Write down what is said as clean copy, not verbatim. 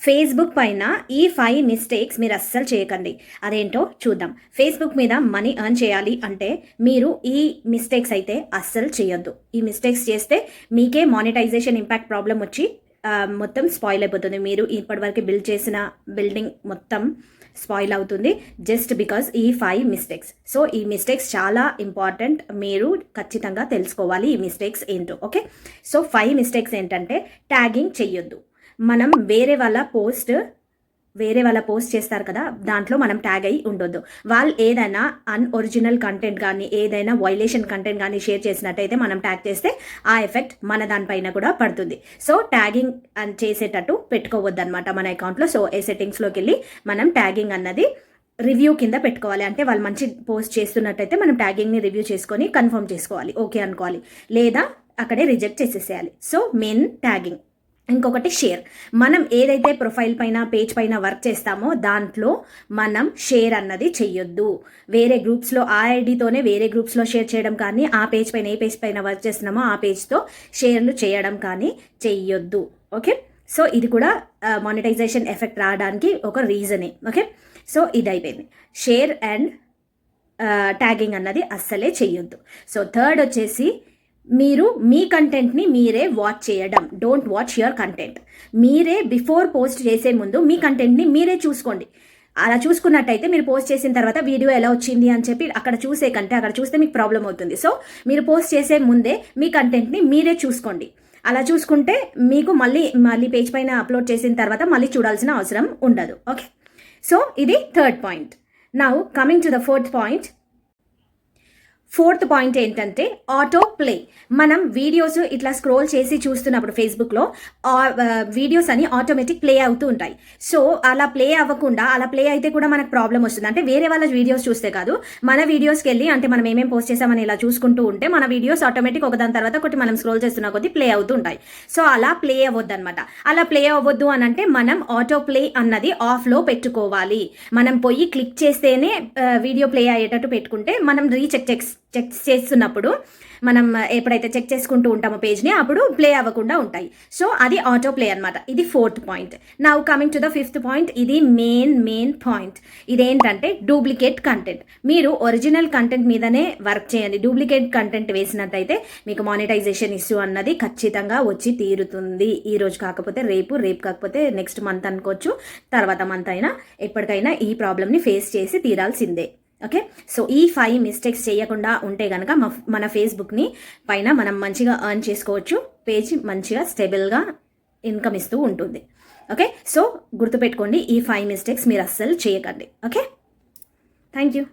Facebook పైన ఈ 5 mistakes మీరు అస్సలు చేయకండి. అదేంటో చూద్దాం. ఫేస్బుక్ మీద మనీ ఎర్న్ చేయాలి అంటే మీరు ఈ మిస్టేక్స్ అయితే అస్సలు చేయొద్దు. ఈ మిస్టేక్స్ చేస్తే మీకే మానిటైజేషన్ ఇంపాక్ట్ ప్రాబ్లం వచ్చి మొత్తం స్పాయిల్ అయిపోతుంది. మీరు ఇప్పటివరకు బిల్డ్ చేసిన బిల్డింగ్ మొత్తం స్పాయిల్ అవుతుంది జస్ట్ బికాస్ ఈ 5 మిస్టేక్స్. సో ఈ మిస్టేక్స్ చాలా ఇంపార్టెంట్, మీరు ఖచ్చితంగా తెలుసుకోవాలి ఈ మిస్టేక్స్ ఏంటో. ఓకే, సో 5 మిస్టేక్స్ ఏంటంటే ట్యాగింగ్ చెయ్యొద్దు. మనం వేరే వాళ్ళ పోస్ట్ చేస్తారు కదా, దాంట్లో మనం ట్యాగ్ అయ్యి ఉండొద్దు. వాళ్ళు ఏదైనా అన్ఒరిజినల్ కంటెంట్ కానీ ఏదైనా వైలేషన్ కంటెంట్ కానీ షేర్ చేసినట్టయితే మనం ట్యాగ్ చేస్తే ఆ ఎఫెక్ట్ మన దానిపైన కూడా పడుతుంది. సో ట్యాగింగ్ చేసేటట్టు పెట్టుకోవద్దు అనమాట మన అకౌంట్లో. సో ఏ సెట్టింగ్స్లోకి వెళ్ళి మనం ట్యాగింగ్ అన్నది రివ్యూ కింద పెట్టుకోవాలి. అంటే వాళ్ళు మంచి పోస్ట్ చేస్తున్నట్టయితే మనం ట్యాగింగ్ని రివ్యూ చేసుకొని కన్ఫర్మ్ చేసుకోవాలి, ఓకే అనుకోవాలి, లేదా అక్కడే రిజెక్ట్ చేసేసేయాలి. So main tagging. ఇంకొకటి షేర్. మనం ఏదైతే ప్రొఫైల్ పైన పేజ్ పైన వర్క్ చేస్తామో దాంట్లో మనం షేర్ అన్నది చెయ్యొద్దు. వేరే గ్రూప్స్లో ఆ ఐడితోనే వేరే గ్రూప్స్లో షేర్ చేయడం కానీ, ఆ పేజ్ పైన ఏ పేజ్ పైన వర్క్ చేస్తున్నామో ఆ పేజ్తో షేర్లు చేయడం కానీ చెయ్యొద్దు. ఓకే, సో ఇది కూడా మానిటైజేషన్ ఎఫెక్ట్ రావడానికి ఒక రీజనే. ఓకే, సో ఇది అయిపోయింది. షేర్ అండ్ ట్యాగింగ్ అన్నది అస్సలే చెయ్యొద్దు. సో థర్డ్ వచ్చేసి మీరు మీ కంటెంట్ని మీరే వాచ్ చేయడం. Don't watch your content. మీరే బిఫోర్ పోస్ట్ చేసే ముందు మీ కంటెంట్ని మీరే చూసుకోండి. అలా చూసుకున్నట్టయితే మీరు పోస్ట్ చేసిన తర్వాత వీడియో ఎలా వచ్చింది అని చెప్పి అక్కడ చూసే కంటే అక్కడ చూస్తే మీకు ప్రాబ్లం అవుతుంది. సో మీరు పోస్ట్ చేసే ముందే మీ కంటెంట్ని మీరే చూసుకోండి. అలా చూసుకుంటే మీకు మళ్ళీ పేజ్ పైన అప్లోడ్ చేసిన తర్వాత మళ్ళీ చూడాల్సిన అవసరం ఉండదు. ఓకే, సో ఇది third point. Now coming to the fourth point ఏంటంటే ఆటో ప్లే. మనం వీడియోస్ ఇట్లా స్క్రోల్ చేసి చూస్తున్నప్పుడు ఫేస్బుక్లో వీడియోస్ అని ఆటోమేటిక్ ప్లే అవుతూ ఉంటాయి. సో అలా ప్లే అవ్వకుండా, అలా ప్లే అయితే కూడా మనకు ప్రాబ్లం వస్తుంది. అంటే వేరే వాళ్ళ వీడియోస్ చూస్తే కాదు, మన వీడియోస్కి వెళ్ళి అంటే మనం ఏమేమి పోస్ట్ చేసామని ఇలా చూసుకుంటూ ఉంటే మన వీడియోస్ ఆటోమేటిక్ ఒకదాని తర్వాత ఒకటి మనం స్క్రోల్ చేస్తున్న కొద్దీ ప్లే అవుతూ ఉంటాయి. సో అలా ప్లే అవ్వద్దు అనమాట. అలా ప్లే అవ్వద్దు అని అంటే మనం ఆటో ప్లే అన్నది ఆఫ్లో పెట్టుకోవాలి. మనం పోయి క్లిక్ చేస్తేనే వీడియో ప్లే అయ్యేటట్టు పెట్టుకుంటే మనం చెక్ చేస్తున్నప్పుడు మనం ఎప్పుడైతే చెక్ చేసుకుంటూ ఉంటామో పేజ్ని అప్పుడు ప్లే అవ్వకుండా ఉంటాయి. సో అది ఆటో ప్లే అనమాట. ఇది 4th point. Now coming to the 5th point. ఇది మెయిన్ పాయింట్. ఇదేంటంటే డూప్లికేట్ కంటెంట్. మీరు ఒరిజినల్ కంటెంట్ మీదనే వర్క్ చేయండి. డూప్లికేట్ కంటెంట్ వేసినట్టయితే మీకు మానిటైజేషన్ ఇష్యూ అన్నది ఖచ్చితంగా వచ్చి తీరుతుంది. ఈ రోజు కాకపోతే రేపు కాకపోతే నెక్స్ట్ మంత్ అనుకోవచ్చు, తర్వాత మంత్ అయినా ఎప్పటికైనా ఈ ప్రాబ్లమ్ని ఫేస్ చేసి తీరాల్సిందే. ఓకే, సో ఈ 5 మిస్టేక్స్ చేయకుండా ఉంటే కనుక మన ఫేస్బుక్ని పైన మనం మంచిగా ఎర్న్ చేసుకోవచ్చు. పేజ్ మంచిగా స్టేబుల్గా ఇన్కమ్ ఇస్తూ ఉంటుంది. ఓకే, సో గుర్తుపెట్టుకోండి, ఈ 5 మిస్టేక్స్ మీరు అస్సలు చేయకండి. Okay, thank you.